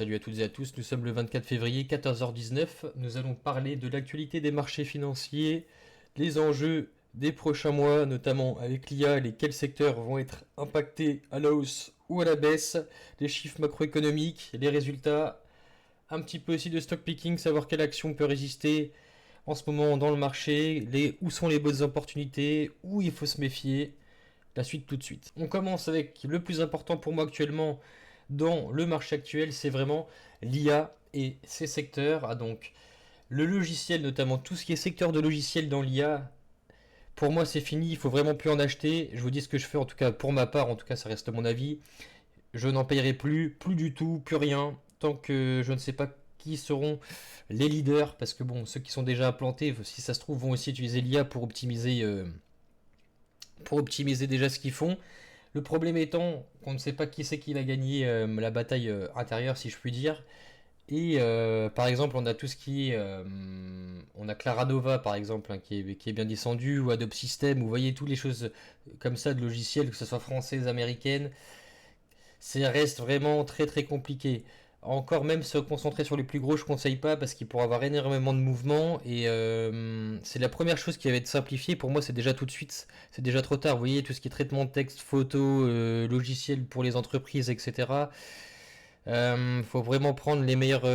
Salut à toutes et à tous, nous sommes le 24 février, 14h19. Nous allons parler de l'actualité des marchés financiers, les enjeux des prochains mois, notamment avec l'IA, lesquels secteurs vont être impactés à la hausse ou à la baisse, les chiffres macroéconomiques, les résultats, un petit peu aussi de stock picking, savoir quelle action peut résister en ce moment dans le marché, où sont les bonnes opportunités, où il faut se méfier. La suite tout de suite. On commence avec le plus important pour moi actuellement dans le marché actuel, c'est vraiment l'IA et ses secteurs. Ah donc le logiciel, notamment tout ce qui est secteur de logiciel dans l'IA, pour moi c'est fini, il faut vraiment plus en acheter. Je vous dis ce que je fais, en tout cas pour ma part, en tout cas ça reste mon avis. Je n'en payerai plus du tout, plus rien, tant que je ne sais pas qui seront les leaders, parce que bon, ceux qui sont déjà implantés, si ça se trouve, vont aussi utiliser l'IA pour optimiser déjà ce qu'ils font. Le problème étant qu'on ne sait pas qui c'est qui va gagner la bataille intérieure, si je puis dire. Et par exemple, on a tout ce qui est. On a Claranova, par exemple, hein, qui est bien descendu, ou Adobe System, vous voyez toutes les choses comme ça de logiciels, que ce soit françaises, américaines. Ça reste vraiment très très compliqué. Encore même se concentrer sur les plus gros, je conseille pas parce qu'il pourra avoir énormément de mouvements et c'est la première chose qui va être simplifiée. Pour moi, c'est déjà tout de suite, c'est déjà trop tard. Vous voyez, tout ce qui est traitement de texte, photo, logiciel pour les entreprises, etc. Faut vraiment prendre les meilleures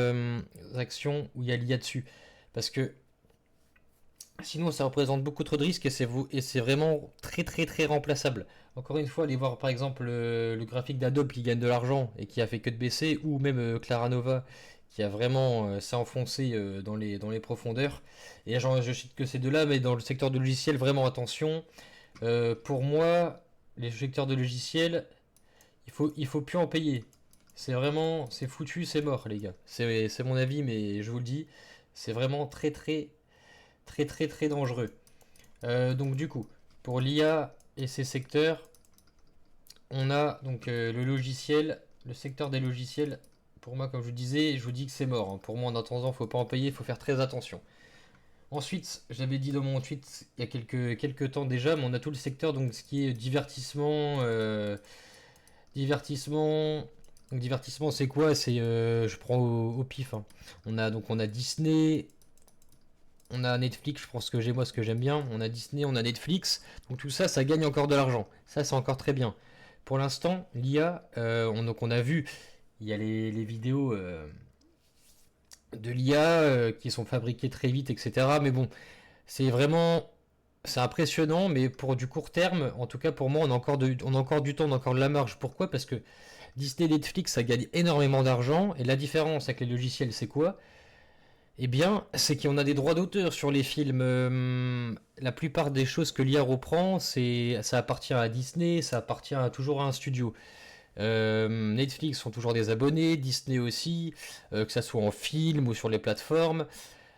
actions où il y a l'IA dessus. Parce que sinon, ça représente beaucoup trop de risques et c'est vraiment très très très remplaçable. Encore une fois, allez voir par exemple le graphique d'Adobe qui gagne de l'argent et qui a fait que de baisser, ou même Claranova qui a vraiment s'est enfoncé dans les profondeurs. Et genre, je cite que ces deux-là, mais dans le secteur de logiciel, vraiment attention. Pour moi, les secteurs de logiciel, il faut plus en payer. C'est vraiment, c'est foutu, c'est mort, les gars. C'est mon avis, mais je vous le dis, c'est vraiment très très très très très dangereux. Donc du coup, pour l'IA et ses secteurs, on a donc le logiciel, le secteur des logiciels. Pour moi, comme je vous disais, je vous dis que c'est mort, hein. Pour moi, en attendant, faut pas en payer, il faut faire très attention. Ensuite, j'avais dit dans mon tweet il y a quelques temps déjà, mais on a tout le secteur, donc ce qui est divertissement. Divertissement. Donc divertissement, c'est quoi? C'est, je prends au pif, hein. On a Disney, on a Netflix, je pense que j'ai moi ce que j'aime bien. On a Disney, on a Netflix. Donc tout ça, ça gagne encore de l'argent. Ça, c'est encore très bien. Pour l'instant, l'IA, donc on a vu, il y a les vidéos de l'IA qui sont fabriquées très vite, etc. Mais bon, c'est vraiment, c'est impressionnant, mais pour du court terme, en tout cas pour moi, on a encore du temps, on a encore de la marge. Pourquoi? Parce que Disney, Netflix, ça gagne énormément d'argent. Et la différence avec les logiciels, c'est quoi? Eh bien, c'est qu'on a des droits d'auteur sur les films. La plupart des choses que l'IA reprend, ça appartient à Disney, ça appartient toujours à un studio. Netflix sont toujours des abonnés, Disney aussi, que ça soit en film ou sur les plateformes.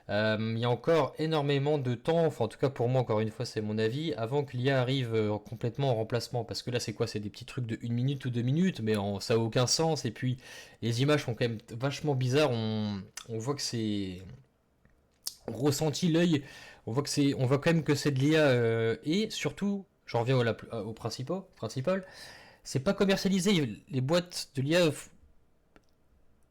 Il y a encore énormément de temps, enfin en tout cas pour moi encore une fois c'est mon avis, avant que l'IA arrive complètement en remplacement. Parce que là c'est quoi? C'est des petits trucs de 1 minute ou 2 minutes, mais ça n'a aucun sens. Et puis les images sont quand même vachement bizarres. On voit que c'est... On ressentit l'œil, on voit quand même que c'est de l'IA. Et surtout, j'en reviens au principal, c'est pas commercialisé. Les boîtes de l'IA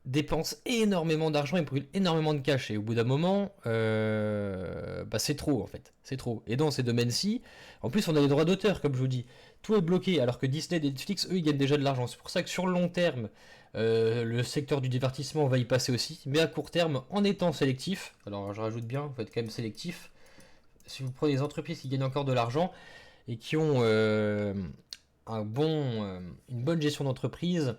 dépensent énormément d'argent et brûlent énormément de cash. Et au bout d'un moment, bah c'est trop en fait. C'est trop. Et dans ces domaines-ci, en plus, on a les droits d'auteur, comme je vous dis. Tout est bloqué, alors que Disney et Netflix, eux, ils gagnent déjà de l'argent. C'est pour ça que sur le long terme, le secteur du divertissement va y passer aussi. Mais à court terme, en étant sélectif, alors je rajoute bien, il faut être quand même sélectif. Si vous prenez des entreprises qui gagnent encore de l'argent et qui ont une bonne gestion d'entreprise,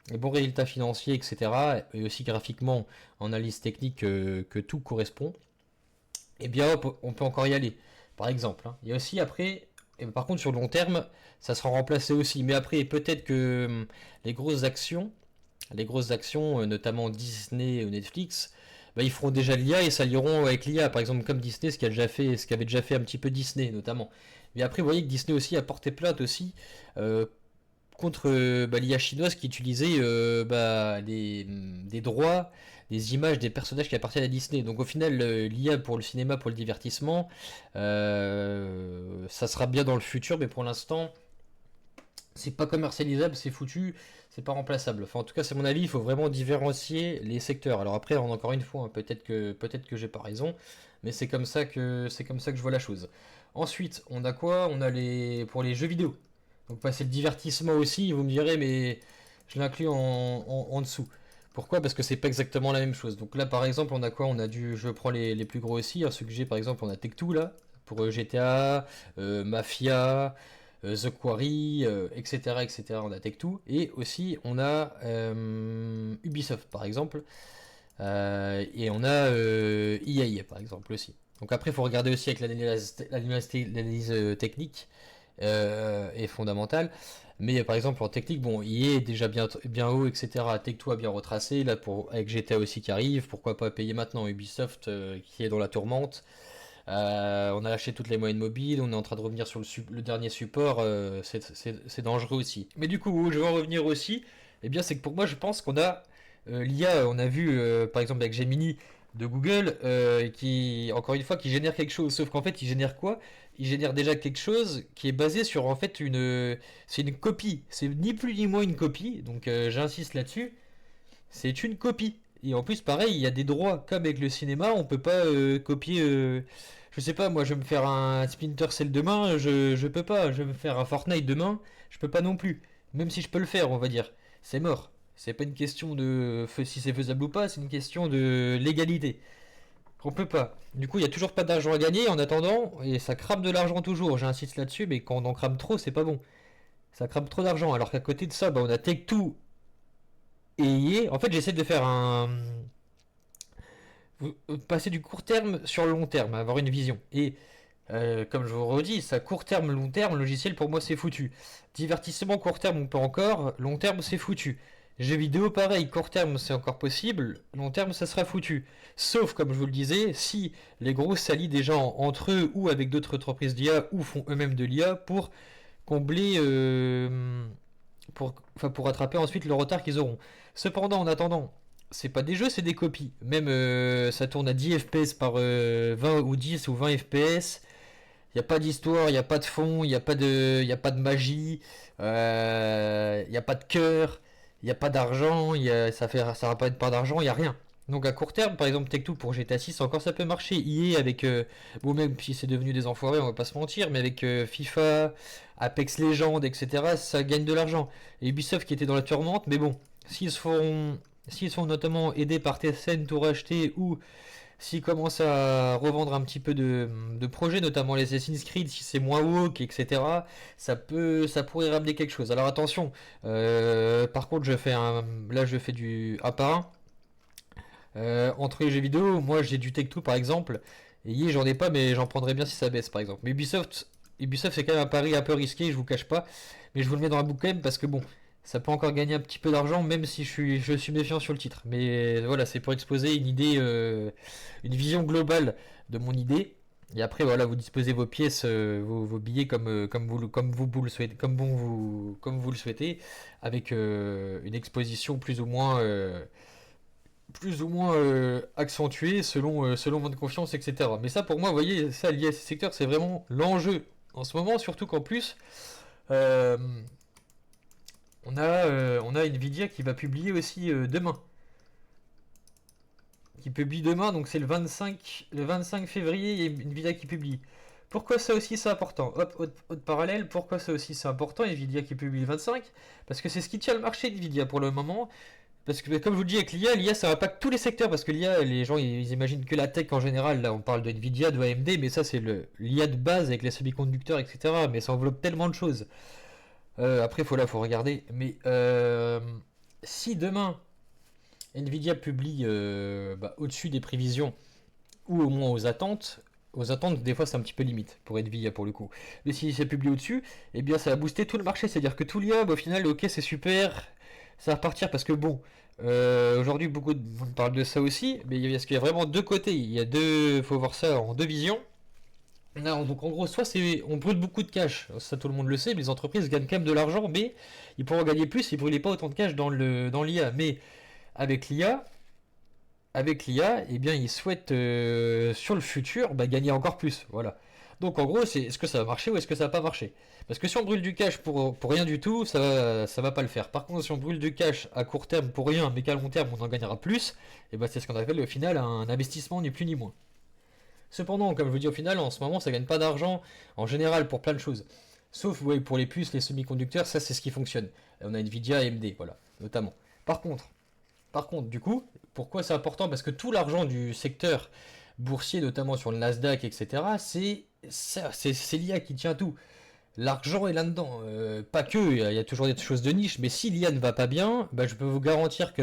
les bons résultats financiers, etc., et aussi graphiquement en analyse technique que tout correspond, eh bien hop, on peut encore y aller. Par exemple, hein. Il y a aussi après, et par contre sur le long terme, ça sera remplacé aussi. Mais après, peut-être que les grosses actions, notamment Disney ou Netflix, bah, ils feront déjà l'IA et s'allieront avec l'IA. Par exemple, comme Disney, ce qu'avait déjà fait un petit peu Disney notamment. Mais après, vous voyez que Disney aussi a porté plainte aussi contre l'IA chinoise qui utilisait des droits, des images, des personnages qui appartiennent à Disney. Donc au final, l'IA pour le cinéma, pour le divertissement, ça sera bien dans le futur, mais pour l'instant, c'est pas commercialisable, c'est foutu. c'est pas remplaçable. Enfin, en tout cas, c'est mon avis, il faut vraiment différencier les secteurs. Alors après, encore une fois, hein, peut-être que j'ai pas raison, mais c'est comme ça que je vois la chose. Ensuite, on a quoi? On a les pour les jeux vidéo. Donc passer le divertissement aussi, vous me direz, mais je l'inclus en dessous. Pourquoi? Parce que c'est pas exactement la même chose. Donc là, par exemple, on a quoi? Je prends les plus gros aussi, hein, ceux que j'ai, par exemple, on a Tech2 là, pour GTA, Mafia, The Quarry, etc., etc. On a Tech2. Et aussi, on a Ubisoft, par exemple. Et on a EA, par exemple, aussi. Donc après, il faut regarder aussi avec l'analyse technique est fondamentale. Mais par exemple, en technique, bon, EA est déjà bien haut, etc. Tech2 a bien retracé. Là, avec GTA aussi qui arrive, pourquoi pas payer maintenant Ubisoft qui est dans la tourmente. On a lâché toutes les moyennes mobiles, on est en train de revenir sur le dernier support, c'est dangereux aussi. Mais du coup, où je veux en revenir aussi, eh bien, c'est que pour moi, je pense qu'on a l'IA, on a vu par exemple avec Gemini de Google, qui, encore une fois, qui génère quelque chose. Sauf qu'en fait, il génère quoi? Il génère déjà quelque chose qui est basé sur en fait c'est une copie. C'est ni plus ni moins une copie. Donc, j'insiste là-dessus. C'est une copie. Et en plus, pareil, il y a des droits. Comme avec le cinéma, on peut pas copier. Je sais pas, moi, je vais me faire un Splinter Cell demain, je peux pas. Je vais me faire un Fortnite demain, je peux pas non plus. Même si je peux le faire, on va dire. C'est mort. C'est pas une question de si c'est faisable ou pas, c'est une question de légalité. On peut pas. Du coup, il y a toujours pas d'argent à gagner en attendant, et ça crame de l'argent toujours. J'insiste là-dessus, mais quand on en crame trop, c'est pas bon. Ça crame trop d'argent. Alors qu'à côté de ça, bah, on a Tech2 et EA. En fait, j'essaie de faire passer du court terme sur le long terme, avoir une vision. Et comme je vous redis, ça court terme, long terme, logiciel pour moi c'est foutu. Divertissement court terme on peut encore, long terme c'est foutu. Jeux vidéo pareil, court terme c'est encore possible, long terme ça sera foutu. Sauf comme je vous le disais, si les gros s'allient des gens entre eux ou avec d'autres entreprises d'IA ou font eux-mêmes de l'IA pour combler, pour rattraper ensuite le retard qu'ils auront. Cependant, en attendant, c'est pas des jeux, c'est des copies. Même ça tourne à 10 FPS par 20 ou 10 ou 20 FPS. Il n'y a pas d'histoire, il n'y a pas de fond, il y a pas de magie, il n'y a pas de cœur, il n'y a pas d'argent, ça va pas être pas d'argent, il n'y a rien. Donc à court terme, par exemple Tech2 pour GTA 6, encore ça peut marcher. EA avec, bon même si c'est devenu des enfoirés, on va pas se mentir, mais avec FIFA, Apex Legends, etc., ça gagne de l'argent. Et Ubisoft qui était dans la tourmente, mais bon, s'ils sont notamment aidés par Tencent tout racheter ou s'ils commencent à revendre un petit peu de projets, notamment les Assassin's Creed, si c'est moins woke, etc., ça pourrait ramener quelque chose. Alors attention, par contre, là je fais du un par un. Entre les jeux vidéo, moi j'ai du Tech2 par exemple, et hier j'en ai pas, mais j'en prendrais bien si ça baisse par exemple. Mais Ubisoft c'est quand même un pari un peu risqué, je vous cache pas, mais je vous le mets dans la boucle quand même parce que bon, ça peut encore gagner un petit peu d'argent, même si je suis méfiant sur le titre. Mais voilà, c'est pour exposer une idée, une vision globale de mon idée. Et après, voilà, vous disposez vos pièces, vos billets comme vous le souhaitez, comme vous le souhaitez, avec une exposition plus ou moins accentuée selon votre confiance, etc. Mais ça, pour moi, vous voyez, ça lié à ces secteurs, c'est vraiment l'enjeu en ce moment, surtout qu'en plus, euh, on a Nvidia qui va publier aussi demain. Qui publie demain, donc c'est le 25 février, il y a Nvidia qui publie. Pourquoi ça aussi c'est important? Hop, autre parallèle, pourquoi ça aussi c'est important, Nvidia qui publie le 25? Parce que c'est ce qui tient le marché Nvidia pour le moment. Parce que comme je vous le dis avec l'IA ça impacte tous les secteurs parce que l'IA, les gens ils imaginent que la tech en général, là on parle de Nvidia, de AMD, mais ça c'est l'IA de base avec les semi-conducteurs, etc. Mais ça enveloppe tellement de choses. Après faut regarder. Mais si demain Nvidia publie bah, au-dessus des prévisions ou au moins aux attentes, des fois c'est un petit peu limite pour Nvidia pour le coup. Mais si c'est publié au-dessus, eh bien ça va booster tout le marché, c'est-à-dire que tout l'IA, bah, au final, ok c'est super, ça va repartir parce que bon, aujourd'hui beaucoup de monde parle de ça aussi, mais parce qu'il y a vraiment deux côtés, faut voir ça en deux visions. Donc en gros, soit on brûle beaucoup de cash, ça tout le monde le sait, mais les entreprises gagnent quand même de l'argent, mais ils pourront gagner plus, ils brûlaient pas autant de cash dans l'IA. Mais avec l'IA, avec l'IA, eh bien, ils souhaitent sur le futur bah, gagner encore plus. Voilà. Donc en gros, c'est est-ce que ça va marcher ou est-ce que ça va pas marcher? Parce que si on brûle du cash pour rien du tout, ça va pas le faire. Par contre, si on brûle du cash à court terme pour rien, mais qu'à long terme on en gagnera plus, et ben c'est ce qu'on appelle au final un investissement ni plus ni moins. Cependant, comme je vous dis au final, en ce moment ça gagne pas d'argent en général pour plein de choses. Sauf ouais, pour les puces, les semi-conducteurs, ça c'est ce qui fonctionne. On a Nvidia, AMD, voilà, notamment. Par contre, du coup, pourquoi c'est important? Parce que tout l'argent du secteur boursier, notamment sur le Nasdaq, etc., c'est l'IA qui tient tout. L'argent est là-dedans. Pas que, il y a toujours des choses de niche, mais si l'IA ne va pas bien, bah, je peux vous garantir que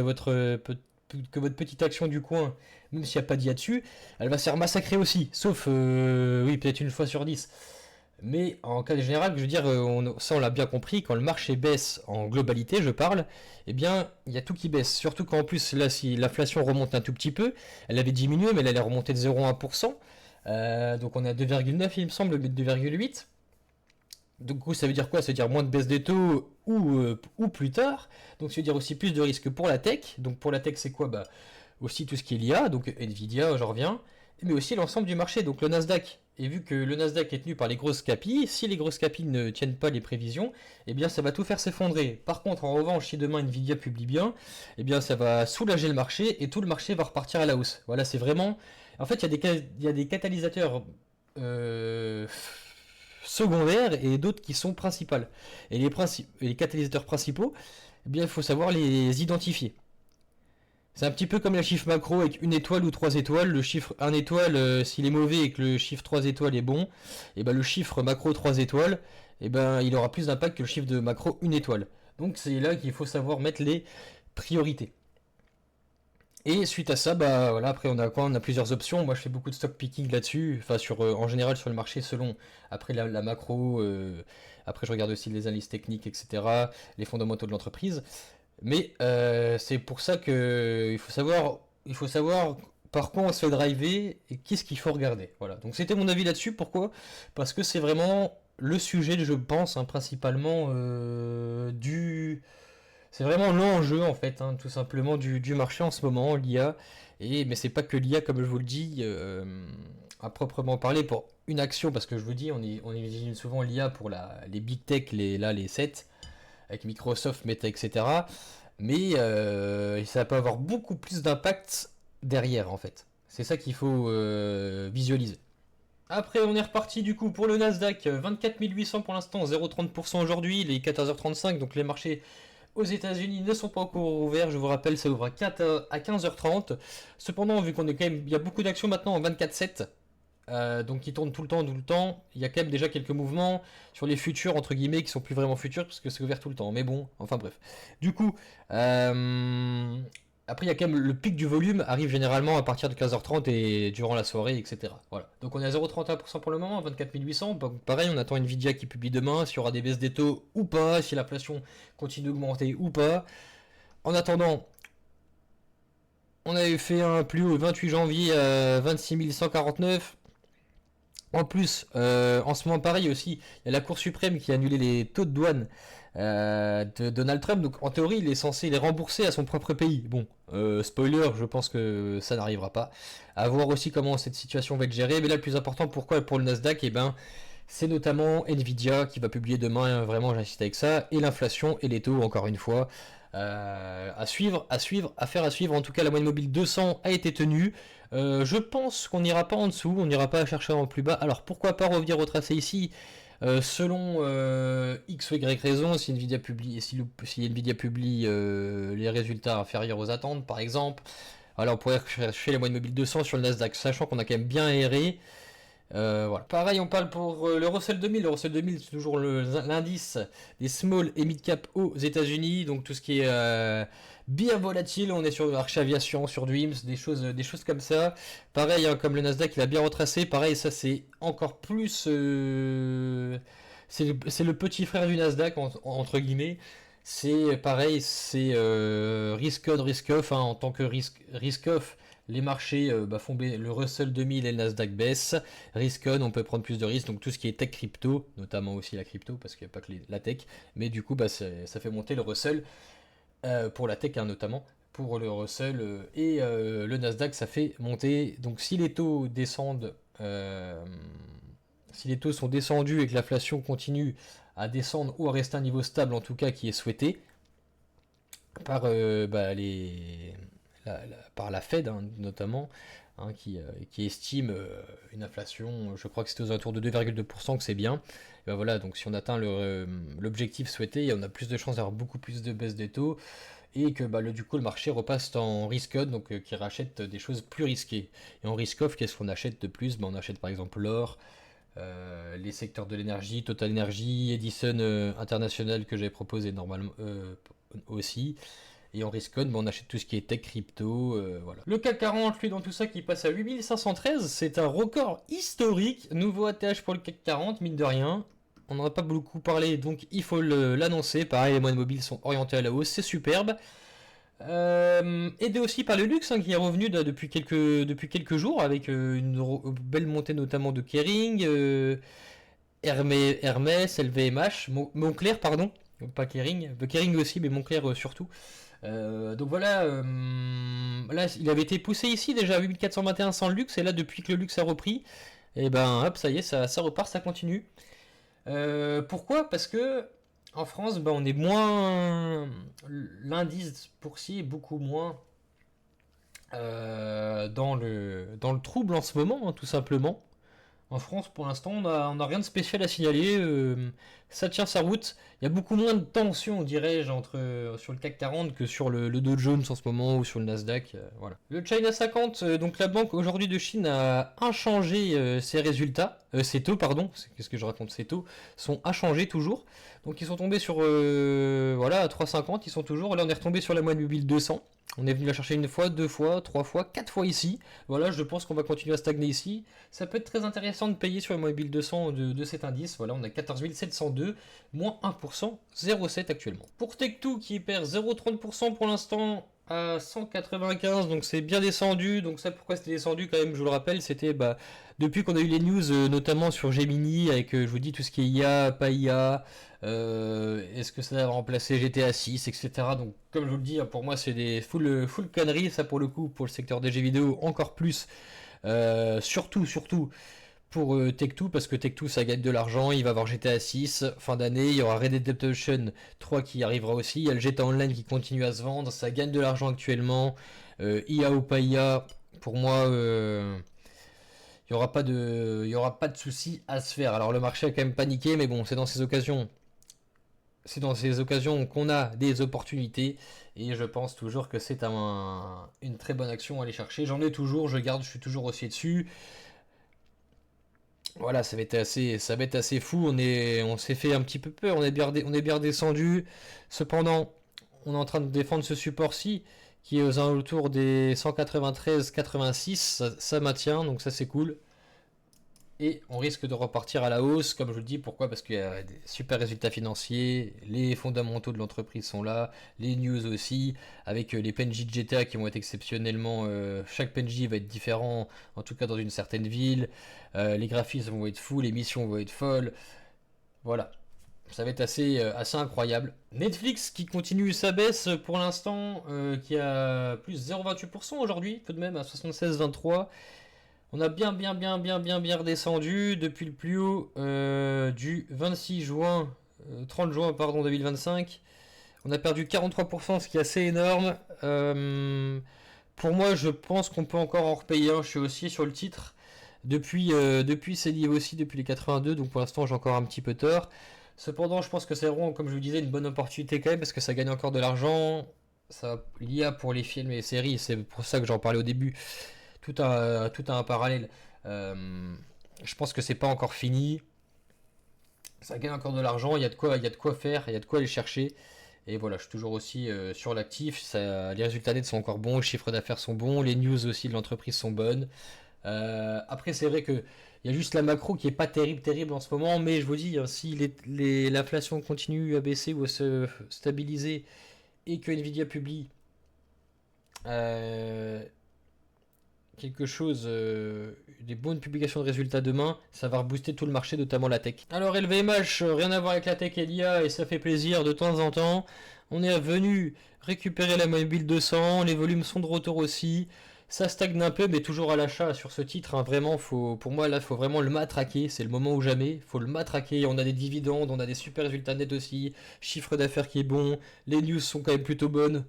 que votre petite action du coin, même s'il n'y a pas d'IA dessus, elle va se faire massacrer aussi. Sauf, oui, peut-être une fois sur 10. Mais en cas général, je veux dire, ça on l'a bien compris, quand le marché baisse en globalité, je parle, eh bien, il y a tout qui baisse. Surtout qu'en plus, là, si l'inflation remonte un tout petit peu, elle avait diminué, mais elle allait remonter de 0,1%. Donc on est à 2,9, il me semble, au lieu de 2,8. Donc ça veut dire quoi? Ça veut dire moins de baisse des taux ou plus tard. Donc ça veut dire aussi plus de risques pour la tech. Donc pour la tech, c'est quoi? Bah, aussi tout ce qui est l'IA, donc Nvidia, j'en reviens, mais aussi l'ensemble du marché, donc le Nasdaq. Et vu que le Nasdaq est tenu par les grosses capilles, si les grosses capilles ne tiennent pas les prévisions, eh bien ça va tout faire s'effondrer. Par contre, en revanche, si demain Nvidia publie bien, eh bien ça va soulager le marché et tout le marché va repartir à la hausse. Voilà, c'est vraiment... En fait, il y a des catalysateurs euh, secondaires et d'autres qui sont principaux. Et les catalysateurs principaux, eh bien il faut savoir les identifier. C'est un petit peu comme la chiffre macro avec une étoile ou trois étoiles. Le chiffre 1 étoile, s'il est mauvais et que le chiffre 3 étoiles est bon, et ben le chiffre macro 3 étoiles, et ben il aura plus d'impact que le chiffre de macro 1 étoile. Donc c'est là qu'il faut savoir mettre les priorités. Et suite à ça, bah voilà, après on a quoi? On a plusieurs options. Moi je fais beaucoup de stock picking là-dessus, enfin sur en général sur le marché selon après la macro, après je regarde aussi les analyses techniques, etc., les fondamentaux de l'entreprise. Mais c'est pour ça que il faut savoir par quoi on se fait driver et qu'est-ce qu'il faut regarder. Voilà. Donc c'était mon avis là-dessus. Pourquoi? Parce que c'est vraiment le sujet, je pense, hein, principalement c'est vraiment l'enjeu en fait, hein, tout simplement du marché en ce moment, l'IA. Et mais c'est pas que l'IA, comme je vous le dis, à proprement parler pour une action, parce que je vous dis, on imagine souvent l'IA pour les big tech, les 7 avec Microsoft, Meta, etc. Mais ça peut avoir beaucoup plus d'impact derrière, en fait. C'est ça qu'il faut visualiser. Après, on est reparti du coup pour le Nasdaq, 24 800 pour l'instant, 0,30% aujourd'hui, les 14h35, donc les marchés aux États-Unis ne sont pas encore ouverts, je vous rappelle, ça ouvre à 15h30. Cependant, vu qu'on est quand même, il y a beaucoup d'actions maintenant en 24/7, donc qui tournent tout le temps, tout le temps. Il y a quand même déjà quelques mouvements sur les futurs, entre guillemets, qui sont plus vraiment futurs, parce que c'est ouvert tout le temps. Mais bon, enfin bref. Du coup, après, il y a quand même le pic du volume, arrive généralement à partir de 15h30 et durant la soirée, etc. Voilà. Donc on est à 0,31% pour le moment, 24 800. Donc, pareil, on attend Nvidia qui publie demain, s'il y aura des baisses des taux ou pas, si l'inflation continue d'augmenter ou pas. En attendant, on avait fait un plus haut le 28 janvier à 26 149. En plus, en ce moment, pareil aussi, il y a la Cour suprême qui a annulé les taux de douane de Donald Trump. Donc, en théorie, il est censé les rembourser à son propre pays. Bon, spoiler, je pense que ça n'arrivera pas. À voir aussi comment cette situation va être gérée. Mais là, le plus important, pourquoi pour le Nasdaq? Eh ben, c'est notamment Nvidia qui va publier demain. Vraiment, j'insiste avec ça. Et l'inflation et les taux, encore une fois. À suivre, affaire à suivre. En tout cas, la moyenne mobile 200 a été tenue. Je pense qu'on n'ira pas en dessous, on n'ira pas chercher en plus bas. Alors pourquoi pas revenir au tracé ici selon X ou Y raison, si Nvidia publie, si Nvidia publie les résultats inférieurs aux attentes, par exemple, alors on pourrait chercher la moyenne mobile 200 sur le Nasdaq, sachant qu'on a quand même bien erré. Voilà. Pareil, on parle pour le Russell 2000. Le Russell 2000, c'est toujours l'indice des small et mid cap aux États-Unis. Donc tout ce qui est bien volatile. On est sur Arch Aviation, sur Dreams, des choses comme ça. Pareil, hein, comme le Nasdaq, il a bien retracé. Pareil, ça c'est encore plus. C'est le petit frère du Nasdaq, entre guillemets. C'est pareil, c'est risk on, risk off, hein, en tant que risk off. Les marchés font le Russell 2000 et le Nasdaq baissent. Risk on, on peut prendre plus de risques. Donc tout ce qui est tech crypto, notamment aussi la crypto, parce qu'il n'y a pas que la tech. Mais du coup, ça fait monter le Russell pour la tech hein, notamment. Pour le Russell et le Nasdaq, ça fait monter. Donc si les taux descendent, si les taux sont descendus et que l'inflation continue à descendre ou à rester à un niveau stable en tout cas qui est souhaité par, par la Fed notamment, hein, qui estime une inflation, je crois que c'était aux alentours de 2,2%, que c'est bien. Et ben voilà, donc si on atteint l'objectif souhaité, on a plus de chances d'avoir beaucoup plus de baisse des taux et que du coup le marché repasse en risk on, donc qui rachète des choses plus risquées. Et en risk off, qu'est-ce qu'on achète de plus? On achète par exemple l'or, les secteurs de l'énergie, Total Energy, Edison International que j'avais proposé normalement aussi. Et en risk on, on achète tout ce qui est tech, crypto, voilà. Le CAC 40, lui, dans tout ça, qui passe à 8513, c'est un record historique. Nouveau ATH pour le CAC 40, mine de rien. On n'en a pas beaucoup parlé, donc il faut l'annoncer. Pareil, les moyennes mobiles sont orientées à la hausse, c'est superbe. Aidé aussi par le luxe, hein, qui est revenu depuis quelques jours, avec une belle montée notamment de Kering, Hermès, LVMH, Moncler, pardon. Pas Kering, Kering aussi, mais Moncler surtout. Donc voilà, là il avait été poussé ici déjà à 8421 sans le luxe, et là depuis que le luxe a repris, et ben hop, ça y est, ça repart, ça continue. Pourquoi? Parce que en France, on est moins. L'indice boursier est beaucoup moins dans le trouble en ce moment, hein, tout simplement. En France, pour l'instant, on a rien de spécial à signaler. Ça tient sa route. Il y a beaucoup moins de tension, dirais-je, sur le CAC 40 que sur le Dow Jones en ce moment ou sur le Nasdaq. Voilà. Le China 50, donc la banque aujourd'hui de Chine a inchangé ses résultats, ses taux, pardon. Qu'est-ce que je raconte? Ses taux sont inchangés toujours. Donc ils sont tombés sur voilà, à 3,50. Ils sont toujours. Là, on est retombé sur la moyenne mobile 200. On est venu la chercher une fois, deux fois, trois fois, quatre fois ici. Voilà, je pense qu'on va continuer à stagner ici. Ça peut être très intéressant de payer sur le mobile 200 de cet indice. Voilà, on a 14 702, moins 1%, 0,7 actuellement. Pour Tech2 qui perd 0,30% pour l'instant à 195, donc c'est bien descendu. Donc ça, pourquoi c'était descendu quand même, je vous le rappelle, c'était depuis qu'on a eu les news, notamment sur Gemini, avec, je vous dis, tout ce qui est IA, pas IA, est-ce que ça va remplacer GTA 6, etc. Donc comme je vous le dis, pour moi c'est des full conneries, ça pour le coup, pour le secteur des jeux vidéo encore plus, surtout pour Tech2, parce que Tech2 ça gagne de l'argent, il va avoir GTA 6 fin d'année, il y aura Red Dead Redemption 3 qui arrivera aussi, il y a le GTA Online qui continue à se vendre, ça gagne de l'argent actuellement, IA ou pas IA, pour moi il n'y aura pas de souci à se faire. Alors le marché a quand même paniqué, mais bon, c'est dans ces occasions qu'on a des opportunités, et je pense toujours que c'est une très bonne action à aller chercher. J'en ai toujours, je suis toujours aussi dessus. Voilà, ça va être assez fou. On s'est fait un petit peu peur, on est bien descendu. Cependant, on est en train de défendre ce support-ci qui est aux alentours des 193,86. Ça maintient, donc ça c'est cool. Et on risque de repartir à la hausse, comme je vous le dis. Pourquoi? Parce qu'il y a des super résultats financiers, les fondamentaux de l'entreprise sont là, les news aussi, avec les PNJ de GTA qui vont être exceptionnellement... chaque PNJ va être différent, en tout cas dans une certaine ville. Les graphismes vont être fous, les missions vont être folles. Voilà. Ça va être assez incroyable. Netflix qui continue sa baisse pour l'instant, qui a plus 0,28% aujourd'hui, tout de même à 76,23. On a bien redescendu depuis le plus haut du 26 juin, 30 juin pardon 2025. On a perdu 43%, ce qui est assez énorme. Pour moi, je pense qu'on peut encore en repayer un. Je suis aussi sur le titre depuis ces niveaux-ci, depuis les 82. Donc pour l'instant, j'ai encore un petit peu tort. Cependant, je pense que c'est vraiment, comme je vous disais, une bonne opportunité quand même, parce que ça gagne encore de l'argent. Ça, l'IA pour les films et les séries, c'est pour ça que j'en parlais au début. Tout a un parallèle. Je pense que c'est pas encore fini. Ça gagne encore de l'argent, il y a de quoi faire, il y a de quoi aller chercher. Et voilà, je suis toujours aussi sur l'actif. Les résultats nets sont encore bons, les chiffres d'affaires sont bons, les news aussi de l'entreprise sont bonnes. Après, c'est vrai que il y a juste la macro qui est pas terrible en ce moment, mais je vous dis, hein, si l'inflation continue à baisser ou à se stabiliser et que Nvidia publie quelque chose, des bonnes publications de résultats demain, ça va rebooster tout le marché, notamment la tech. Alors LVMH, rien à voir avec la tech et l'IA, et ça fait plaisir de temps en temps. On est venu récupérer la mobile 200, les volumes sont de retour aussi. Ça stagne un peu, mais toujours à l'achat sur ce titre, hein. Vraiment, pour moi, là, faut vraiment le matraquer. C'est le moment ou jamais. Faut le matraquer. On a des dividendes, on a des super résultats nets aussi. Chiffre d'affaires qui est bon. Les news sont quand même plutôt bonnes.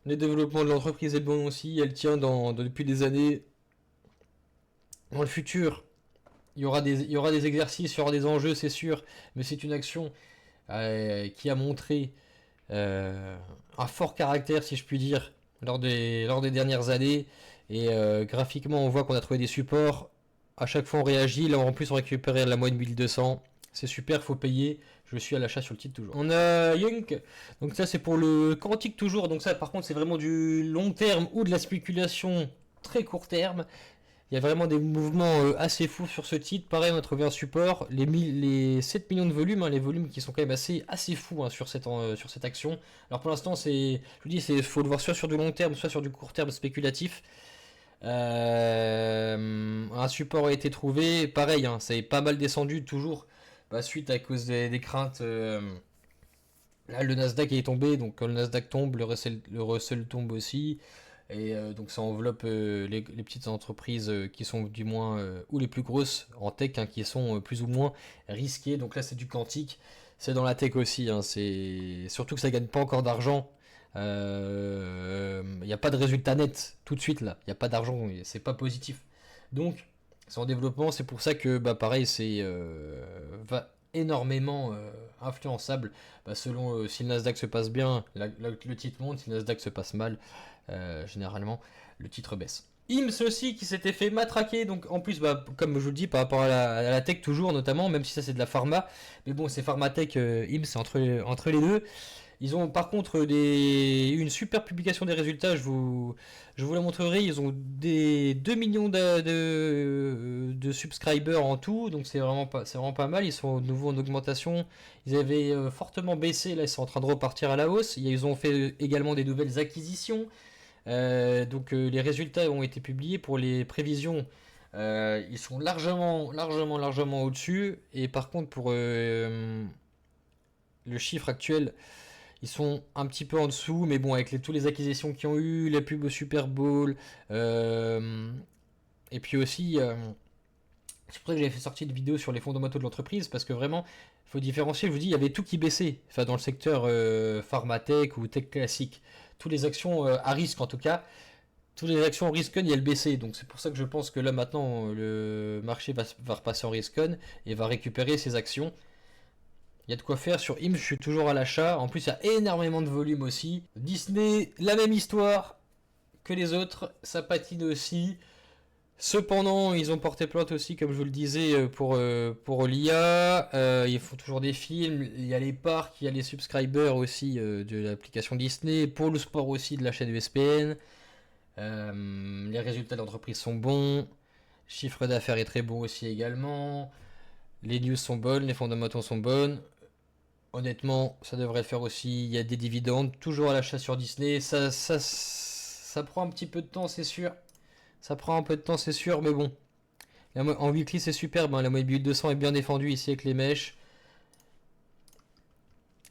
Le développement de l'entreprise est bon aussi. Elle tient depuis des années. Dans le futur, il y aura des exercices, il y aura des enjeux, c'est sûr. Mais c'est une action qui a montré un fort caractère, si je puis dire, lors des dernières années. Et graphiquement, on voit qu'on a trouvé des supports. À chaque fois, on réagit. Là, en plus, on récupère la moyenne 1200. C'est super, faut payer. Je suis à l'achat sur le titre toujours. On a Yunk. Donc ça, c'est pour le quantique toujours. Donc ça, par contre, c'est vraiment du long terme ou de la spéculation très court terme. Il y a vraiment des mouvements assez fous sur ce titre. Pareil, on a trouvé un support. Les 7 millions de volumes, hein, les volumes qui sont quand même assez fous, hein, sur cette action. Alors pour l'instant, je vous dis, faut le voir soit sur du long terme, soit sur du court terme spéculatif. Un support a été trouvé. Pareil, hein, ça est pas mal descendu toujours. Bah, suite à cause des craintes. Là, le Nasdaq est tombé. Donc quand le Nasdaq tombe, le Russell tombe aussi. Et donc ça enveloppe les petites entreprises qui sont du moins, ou les plus grosses en tech, hein, qui sont plus ou moins risquées. Donc là c'est du quantique, c'est dans la tech aussi, hein, c'est surtout que ça gagne pas encore d'argent. Il n'y a pas de résultat net tout de suite là, il n'y a pas d'argent, c'est pas positif. Donc c'est en développement, c'est pour ça que bah, pareil c'est énormément influençable, bah, selon si le Nasdaq se passe bien, le titre monte, si le Nasdaq se passe mal, généralement le titre baisse. IMS aussi qui s'était fait matraquer, donc en plus bah, comme je vous le dis par rapport à la tech toujours notamment, même si ça c'est de la pharma, mais bon c'est pharmatech, IMS c'est entre les deux. Ils ont par contre une super publication des résultats, je vous la montrerai. Ils ont des 2 millions de subscribers en tout, donc c'est vraiment pas mal. Ils sont de nouveau en augmentation. Ils avaient fortement baissé, là ils sont en train de repartir à la hausse. Ils ont fait également des nouvelles acquisitions. Donc les résultats ont été publiés pour les prévisions. Ils sont largement au-dessus. Et par contre pour le chiffre actuel, ils sont un petit peu en dessous, mais bon, avec tous les acquisitions qu'ils ont eu, la pub au Super Bowl, et puis aussi, c'est pour ça que j'avais fait sortir une vidéo sur les fondamentaux de l'entreprise, parce que vraiment, il faut différencier, je vous dis, il y avait tout qui baissait, enfin dans le secteur pharmatech ou tech classique. Toutes les actions à risque en tout cas, toutes les actions en risk on, elles baissaient, donc c'est pour ça que je pense que là maintenant, le marché va repasser en risk on et va récupérer ses actions. Il y a de quoi faire sur IMS, je suis toujours à l'achat. En plus, il y a énormément de volume aussi. Disney, la même histoire que les autres, ça patine aussi. Cependant, ils ont porté plainte aussi, comme je vous le disais, pour l'IA. Ils font toujours des films. Il y a les parcs, il y a les subscribers aussi de l'application Disney. Pour le sport aussi, de la chaîne ESPN. Les résultats de l'entreprise sont bons. Chiffre d'affaires est très bon aussi également. Les news sont bonnes, les fondamentaux sont bonnes. Honnêtement, ça devrait le faire aussi. Il y a des dividendes, toujours à l'achat sur Disney. Ça prend un petit peu de temps, c'est sûr. Ça prend un peu de temps, c'est sûr, mais bon. En weekly, c'est superbe, hein. La moyenne 1200 est bien défendue ici avec les mèches.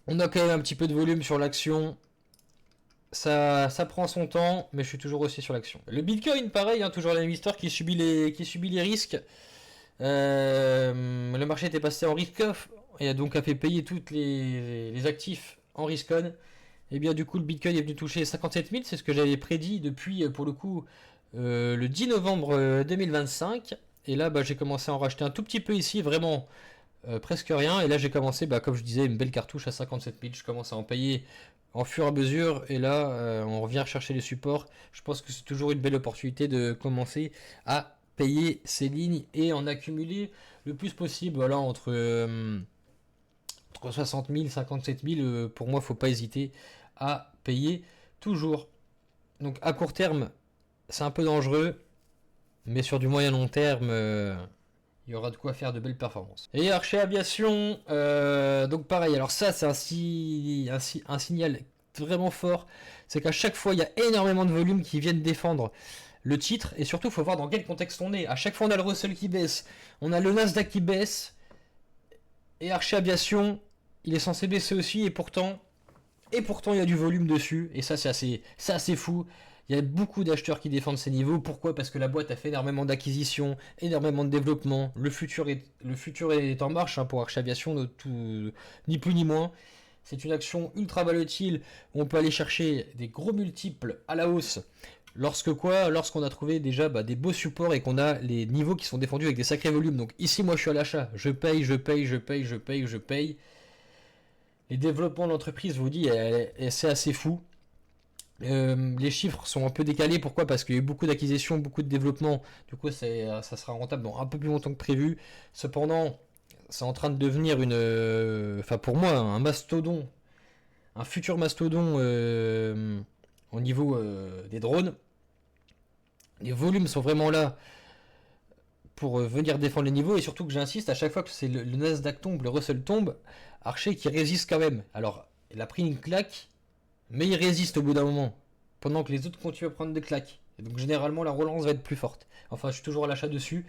On a quand même un petit peu de volume sur l'action. Ça prend son temps, mais je suis toujours aussi sur l'action. Le Bitcoin, pareil, hein, toujours la même histoire qui subit les risques. Le marché était passé en risk-off et donc a fait payer toutes les actifs en risk-on. Et bien du coup le Bitcoin est venu toucher 57 000, c'est ce que j'avais prédit depuis pour le coup le 10 novembre 2025. Et là bah, j'ai commencé à en racheter un tout petit peu ici, vraiment presque rien. Et là j'ai commencé, bah, comme je disais, une belle cartouche à 57 000. Je commence à en payer en fur et à mesure. Et là on revient rechercher les supports. Je pense que c'est toujours une belle opportunité de commencer à payer ces lignes et en accumuler le plus possible. Voilà, entre 60 000 57 000, pour moi faut pas hésiter à payer toujours. Donc à court terme c'est un peu dangereux, mais sur du moyen long terme il y aura de quoi faire de belles performances. Et Archer Aviation, donc pareil, alors ça c'est un signal vraiment fort, c'est qu'à chaque fois il y a énormément de volumes qui viennent défendre le titre, et surtout il faut voir dans quel contexte on est. À chaque fois on a le Russell qui baisse, on a le Nasdaq qui baisse, et Archer Aviation il est censé baisser aussi, et pourtant il y a du volume dessus, et ça c'est assez fou. Il y a beaucoup d'acheteurs qui défendent ces niveaux. Pourquoi? Parce que la boîte a fait énormément d'acquisitions, énormément de développement. Le futur est en marche hein, pour Arch Aviation, ni plus ni moins. C'est une action ultra volatile où on peut aller chercher des gros multiples à la hausse. Lorsqu'on a trouvé déjà des beaux supports et qu'on a les niveaux qui sont défendus avec des sacrés volumes. Donc ici, moi, je suis à l'achat. Je paye, je paye, je paye, je paye, je paye. Les développements de l'entreprise, je vous dis, c'est assez fou. Les chiffres sont un peu décalés. Pourquoi? Parce qu'il y a eu beaucoup d'acquisitions, beaucoup de développement. Du coup, ça sera rentable dans un peu plus longtemps que prévu. Cependant, c'est en train de devenir enfin pour moi, un mastodon, un futur mastodon au niveau des drones. Les volumes sont vraiment là pour venir défendre les niveaux et surtout que j'insiste à chaque fois que c'est le Nasdaq tombe, le Russell tombe, Archer qui résiste quand même. Alors, il a pris une claque, mais il résiste au bout d'un moment, pendant que les autres continuent à prendre des claques. Et donc généralement la relance va être plus forte. Enfin, je suis toujours à l'achat dessus.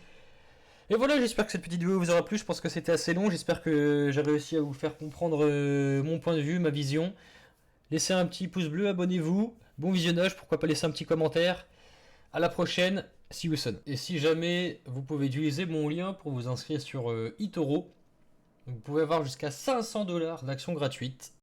Et voilà, j'espère que cette petite vidéo vous aura plu. Je pense que c'était assez long. J'espère que j'ai réussi à vous faire comprendre mon point de vue, ma vision. Laissez un petit pouce bleu, abonnez-vous. Bon visionnage, pourquoi pas laisser un petit commentaire. À la prochaine, see you soon. Et si jamais vous pouvez utiliser mon lien pour vous inscrire sur eToro, vous pouvez avoir jusqu'à 500 $ d'actions gratuites.